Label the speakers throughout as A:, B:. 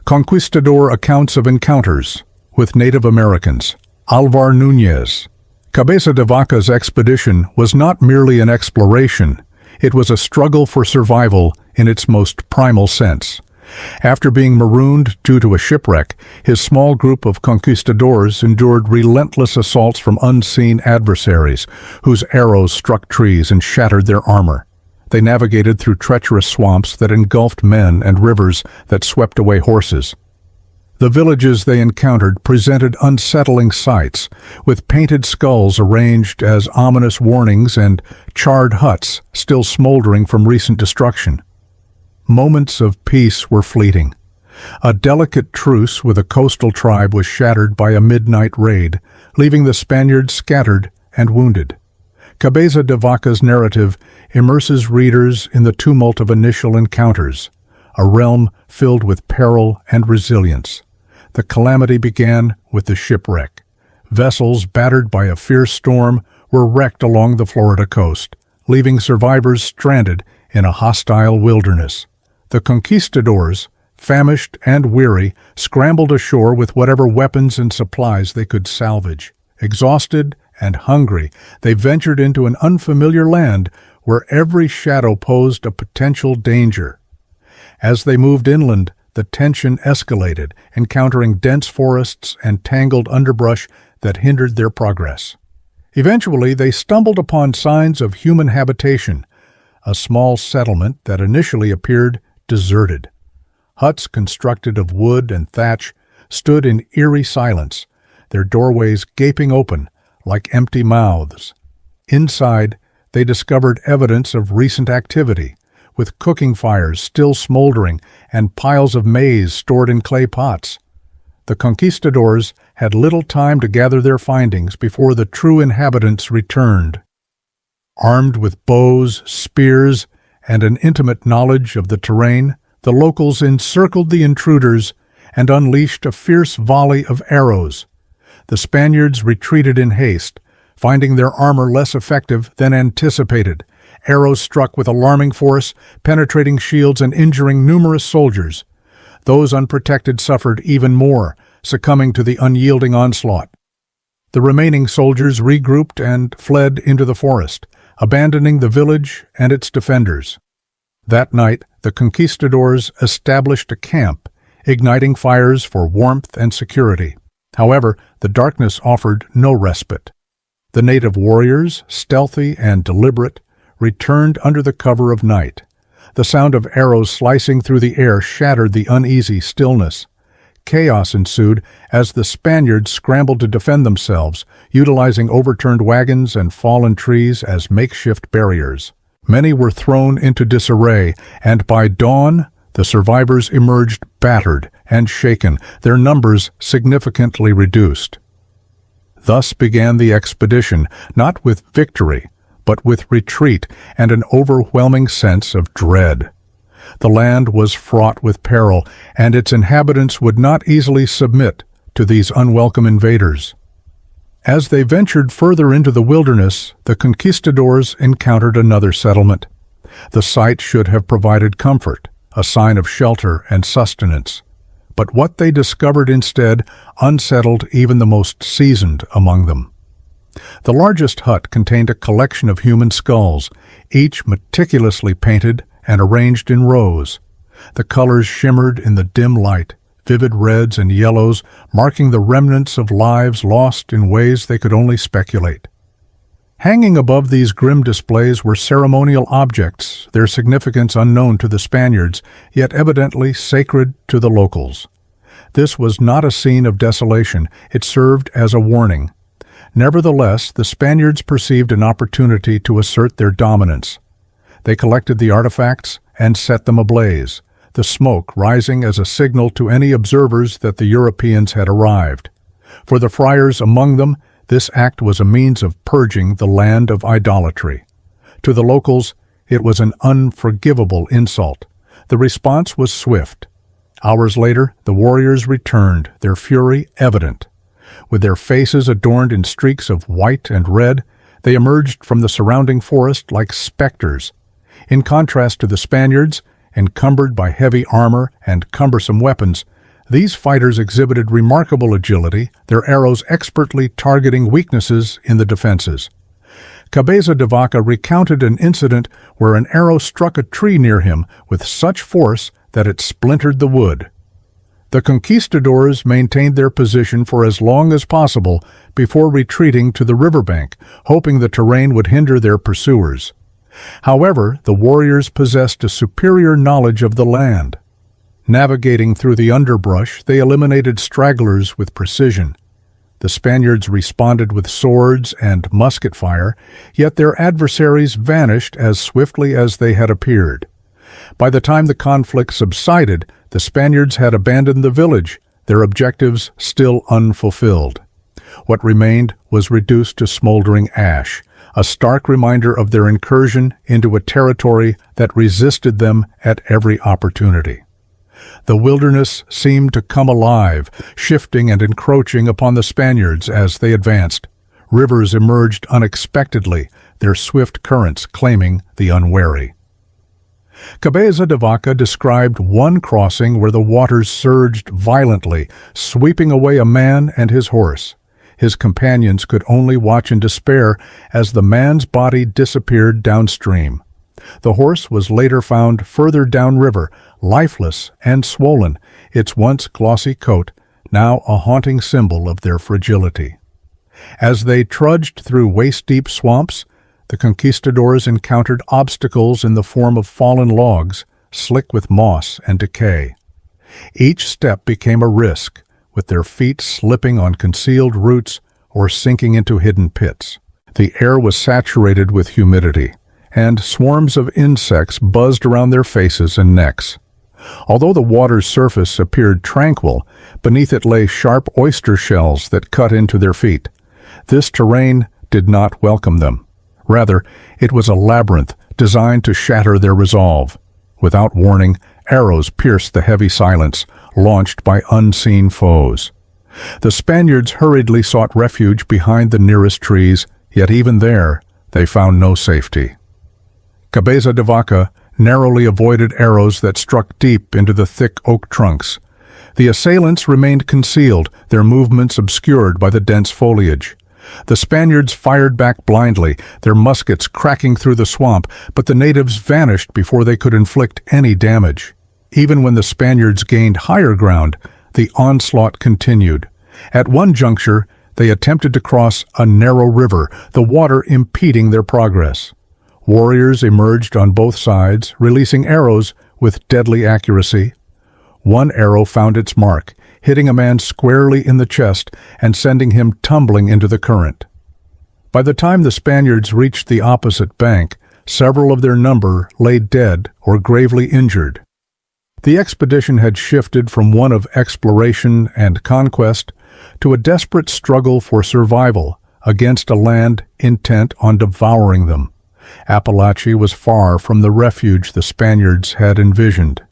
A: Conquistador accounts of encounters with Native Americans. Alvar Núñez. Cabeza de Vaca's expedition was not merely an exploration, it was a struggle for survival in its most primal sense. After being marooned due to a shipwreck, his small group of conquistadors endured relentless assaults from unseen adversaries, whose arrows struck trees and shattered their armor. They navigated through treacherous swamps that engulfed men and rivers that swept away horses. The villages they encountered presented unsettling sights, with painted skulls arranged as ominous warnings and charred huts still smoldering from recent destruction. Moments of peace were fleeting. A delicate truce with a coastal tribe was shattered by a midnight raid, leaving the Spaniards scattered and wounded. Cabeza de Vaca's narrative immerses readers in the tumult of initial encounters, a realm filled with peril and resilience. The calamity began with the shipwreck. Vessels battered by a fierce storm were wrecked along the Florida coast, leaving survivors stranded in a hostile wilderness. The conquistadors, famished and weary, scrambled ashore with whatever weapons and supplies they could salvage. Exhausted and hungry, they ventured into an unfamiliar land where every shadow posed a potential danger. As they moved inland, the tension escalated, encountering dense forests and tangled underbrush that hindered their progress. Eventually, they stumbled upon signs of human habitation, a small settlement that initially appeared deserted. Huts constructed of wood and thatch stood in eerie silence, their doorways gaping open like empty mouths. Inside, they discovered evidence of recent activity, with cooking fires still smoldering and piles of maize stored in clay pots. The conquistadors had little time to gather their findings before the true inhabitants returned. Armed with bows, spears, and an intimate knowledge of the terrain, the locals encircled the intruders and unleashed a fierce volley of arrows. The Spaniards retreated in haste, finding their armor less effective than anticipated. Arrows struck with alarming force, penetrating shields and injuring numerous soldiers. Those unprotected suffered even more, succumbing to the unyielding onslaught. The remaining soldiers regrouped and fled into the forest, abandoning the village and its defenders. That night, the conquistadors established a camp, igniting fires for warmth and security. However, the darkness offered no respite. The native warriors, stealthy and deliberate, returned under the cover of night. The sound of arrows slicing through the air shattered the uneasy stillness. Chaos ensued as the Spaniards scrambled to defend themselves, utilizing overturned wagons and fallen trees as makeshift barriers. Many were thrown into disarray, and by dawn, the survivors emerged battered and shaken, their numbers significantly reduced. Thus began the expedition, not with victory, but with retreat and an overwhelming sense of dread. The land was fraught with peril, and its inhabitants would not easily submit to these unwelcome invaders. As they ventured further into the wilderness, the conquistadors encountered another settlement. The site should have provided comfort, a sign of shelter and sustenance. But what they discovered instead unsettled even the most seasoned among them. The largest hut contained a collection of human skulls, each meticulously painted and arranged in rows. The colors shimmered in the dim light, vivid reds and yellows marking the remnants of lives lost in ways they could only speculate. Hanging above these grim displays were ceremonial objects, their significance unknown to the Spaniards, yet evidently sacred to the locals. This was not a scene of desolation, it served as a warning. Nevertheless, the Spaniards perceived an opportunity to assert their dominance. They collected the artifacts and set them ablaze, the smoke rising as a signal to any observers that the Europeans had arrived. For the friars among them, this act was a means of purging the land of idolatry. To the locals, it was an unforgivable insult. The response was swift. Hours later, the warriors returned, their fury evident. With their faces adorned in streaks of white and red, they emerged from the surrounding forest like specters. In contrast to the Spaniards, encumbered by heavy armor and cumbersome weapons, These fighters exhibited remarkable agility, their arrows expertly targeting weaknesses in the defenses. Cabeza de Vaca recounted an incident where an arrow struck a tree near him with such force that it splintered the wood. The conquistadors maintained their position for as long as possible before retreating to the riverbank, hoping the terrain would hinder their pursuers. However, the warriors possessed a superior knowledge of the land. Navigating through the underbrush, they eliminated stragglers with precision. The Spaniards responded with swords and musket fire, yet their adversaries vanished as swiftly as they had appeared. By the time the conflict subsided, the Spaniards had abandoned the village, their objectives still unfulfilled. What remained was reduced to smoldering ash, a stark reminder of their incursion into a territory that resisted them at every opportunity. The wilderness seemed to come alive, shifting and encroaching upon the Spaniards as they advanced. Rivers emerged unexpectedly, their swift currents claiming the unwary. Cabeza de Vaca described one crossing where the waters surged violently, sweeping away a man and his horse. His companions could only watch in despair as the man's body disappeared downstream. The horse was later found further downriver, lifeless and swollen, its once glossy coat now a haunting symbol of their fragility. As they trudged through waist-deep swamps, the conquistadors encountered obstacles in the form of fallen logs, slick with moss and decay. Each step became a risk, with their feet slipping on concealed roots or sinking into hidden pits. The air was saturated with humidity, and swarms of insects buzzed around their faces and necks. Although the water's surface appeared tranquil, beneath it lay sharp oyster shells that cut into their feet. This terrain did not welcome them. Rather, it was a labyrinth designed to shatter their resolve. Without warning, arrows pierced the heavy silence, launched by unseen foes. The Spaniards hurriedly sought refuge behind the nearest trees, yet even there, they found no safety. Cabeza de Vaca narrowly avoided arrows that struck deep into the thick oak trunks. The assailants remained concealed, their movements obscured by the dense foliage. The Spaniards fired back blindly, their muskets cracking through the swamp, but the natives vanished before they could inflict any damage. Even when the Spaniards gained higher ground, the onslaught continued. At one juncture, they attempted to cross a narrow river, the water impeding their progress. Warriors emerged on both sides, releasing arrows with deadly accuracy. One arrow found its mark, hitting a man squarely in the chest and sending him tumbling into the current. By the time the Spaniards reached the opposite bank, several of their number lay dead or gravely injured. The expedition had shifted from one of exploration and conquest to a desperate struggle for survival against a land intent on devouring them. Apalache was far from the refuge the Spaniards had envisioned.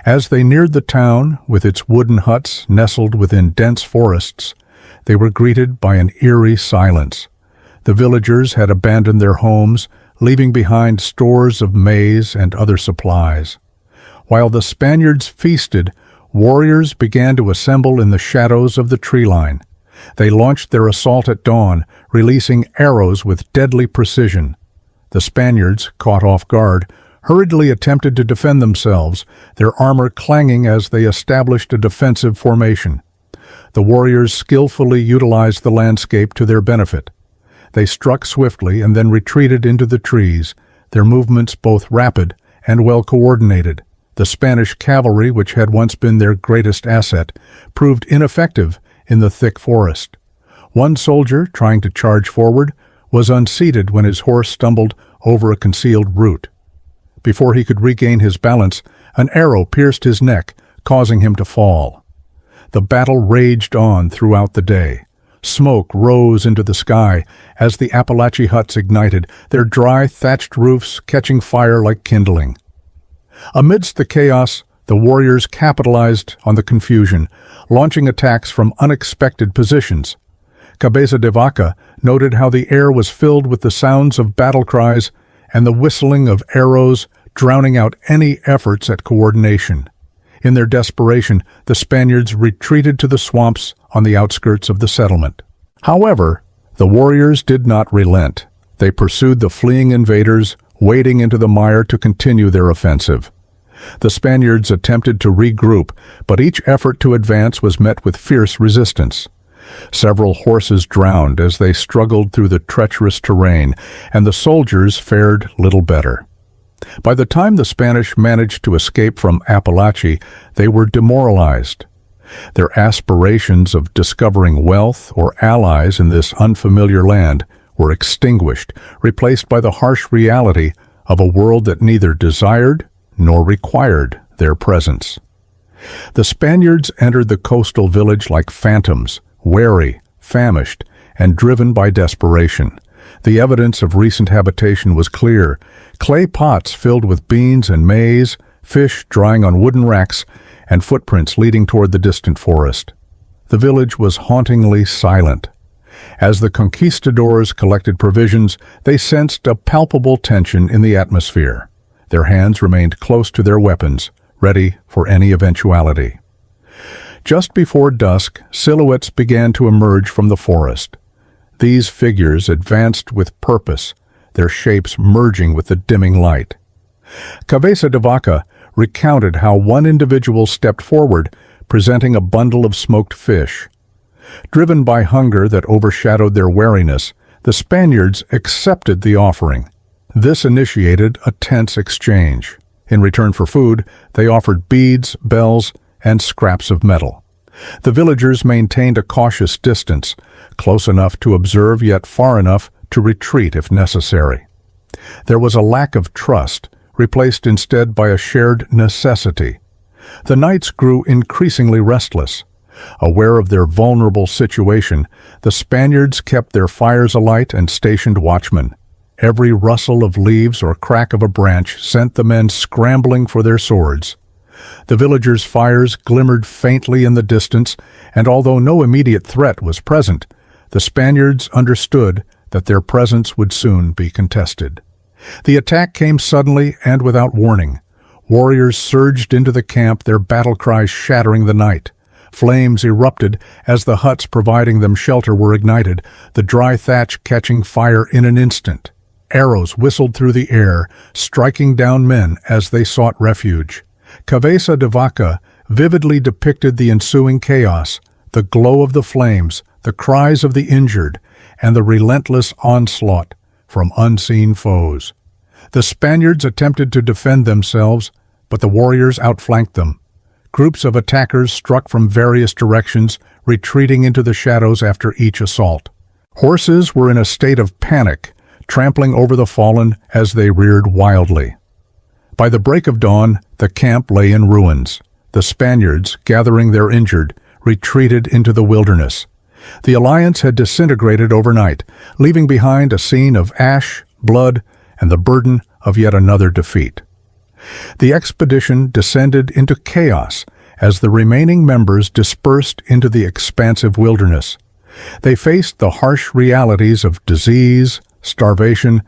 A: As they neared the town, with its wooden huts nestled within dense forests, they were greeted by an eerie silence. The villagers had abandoned their homes, leaving behind stores of maize and other supplies. While the Spaniards feasted, warriors began to assemble in the shadows of the tree line. They launched their assault at dawn, releasing arrows with deadly precision. The Spaniards, caught off guard, hurriedly attempted to defend themselves, their armor clanging as they established a defensive formation. The warriors skillfully utilized the landscape to their benefit. They struck swiftly and then retreated into the trees, their movements both rapid and well coordinated. The Spanish cavalry, which had once been their greatest asset, proved ineffective in the thick forest. One soldier, trying to charge forward, was unseated when his horse stumbled over a concealed root. Before he could regain his balance, an arrow pierced his neck, causing him to fall. The battle raged on throughout the day. Smoke rose into the sky as the Apalache huts ignited, their dry, thatched roofs catching fire like kindling. Amidst the chaos, the warriors capitalized on the confusion, launching attacks from unexpected positions. Cabeza de Vaca noted how the air was filled with the sounds of battle cries and the whistling of arrows, drowning out any efforts at coordination. In their desperation, the Spaniards retreated to the swamps on the outskirts of the settlement. However, the warriors did not relent. They pursued the fleeing invaders, wading into the mire to continue their offensive. The Spaniards attempted to regroup, but each effort to advance was met with fierce resistance. Several horses drowned as they struggled through the treacherous terrain, and the soldiers fared little better. By the time the Spanish managed to escape from Apalache, they were demoralized. Their aspirations of discovering wealth or allies in this unfamiliar land were extinguished, replaced by the harsh reality of a world that neither desired nor required their presence. The Spaniards entered the coastal village like phantoms, wary, famished, and driven by desperation. The evidence of recent habitation was clear: clay pots filled with beans and maize, fish drying on wooden racks, and footprints leading toward the distant forest. The village was hauntingly silent. As the conquistadors collected provisions, they sensed a palpable tension in the atmosphere. Their hands remained close to their weapons, ready for any eventuality. Just before dusk, silhouettes began to emerge from the forest. These figures advanced with purpose, their shapes merging with the dimming light. Cabeza de Vaca recounted how one individual stepped forward, presenting a bundle of smoked fish. Driven by hunger that overshadowed their wariness, the Spaniards accepted the offering. This initiated a tense exchange. In return for food, they offered beads, bells, and scraps of metal. The villagers maintained a cautious distance, close enough to observe yet far enough to retreat if necessary. There was a lack of trust, replaced instead by a shared necessity. The nights grew increasingly restless. Aware of their vulnerable situation, the Spaniards kept their fires alight and stationed watchmen. Every rustle of leaves or crack of a branch sent the men scrambling for their swords. The villagers' fires glimmered faintly in the distance, and although no immediate threat was present, the Spaniards understood that their presence would soon be contested. The attack came suddenly and without warning. Warriors surged into the camp, their battle cries shattering the night. Flames erupted as the huts providing them shelter were ignited, the dry thatch catching fire in an instant. Arrows whistled through the air, striking down men as they sought refuge. Cabeza de Vaca vividly depicted the ensuing chaos, the glow of the flames, the cries of the injured, and the relentless onslaught from unseen foes. The Spaniards attempted to defend themselves, but the warriors outflanked them. Groups of attackers struck from various directions, retreating into the shadows after each assault. Horses were in a state of panic, trampling over the fallen as they reared wildly. By the break of dawn, the camp lay in ruins. The Spaniards, gathering their injured, retreated into the wilderness. The alliance had disintegrated overnight, leaving behind a scene of ash, blood, and the burden of yet another defeat. The expedition descended into chaos as the remaining members dispersed into the expansive wilderness. They faced the harsh realities of disease, starvation,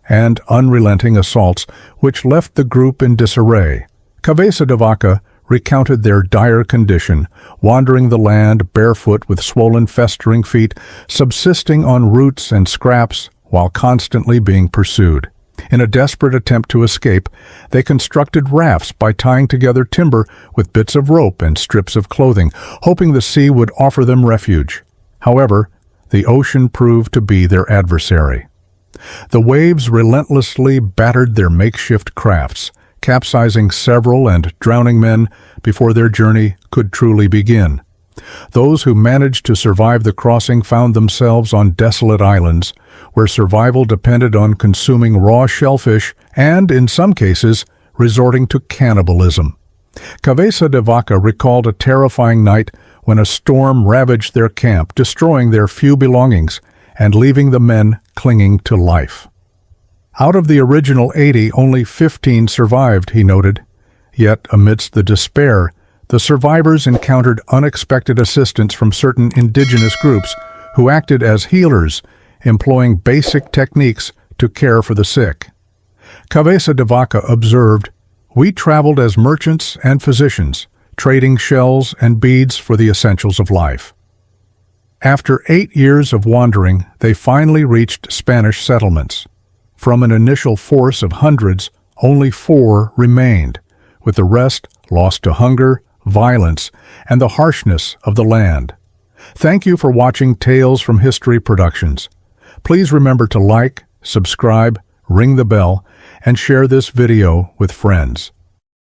A: and unrelenting assaults, which left the group in disarray. Cabeza de Vaca recounted their dire condition, wandering the land barefoot with swollen, festering feet, subsisting on roots and scraps while constantly being pursued. In a desperate attempt to escape, they constructed rafts by tying together timber with bits of rope and strips of clothing, hoping the sea would offer them refuge. However, the ocean proved to be their adversary. The waves relentlessly battered their makeshift crafts, capsizing several and drowning men before their journey could truly begin. Those who managed to survive the crossing found themselves on desolate islands, where survival depended on consuming raw shellfish and, in some cases, resorting to cannibalism. Cabeza de Vaca recalled a terrifying night when a storm ravaged their camp, destroying their few belongings and leaving the men clinging to life. Out of the original 80, only 15 survived, he noted. Yet, amidst the despair, the survivors encountered unexpected assistance from certain indigenous groups who acted as healers, employing basic techniques to care for the sick. Cabeza de Vaca observed, "We traveled as merchants and physicians, trading shells and beads for the essentials of life. After 8 years of wandering, they finally reached Spanish settlements. From an initial force of hundreds, only 4 remained, with the rest lost to hunger, violence, and the harshness of the land. Thank you for watching Tales from History Productions. Please remember to like, subscribe, ring the bell, and share this video with friends.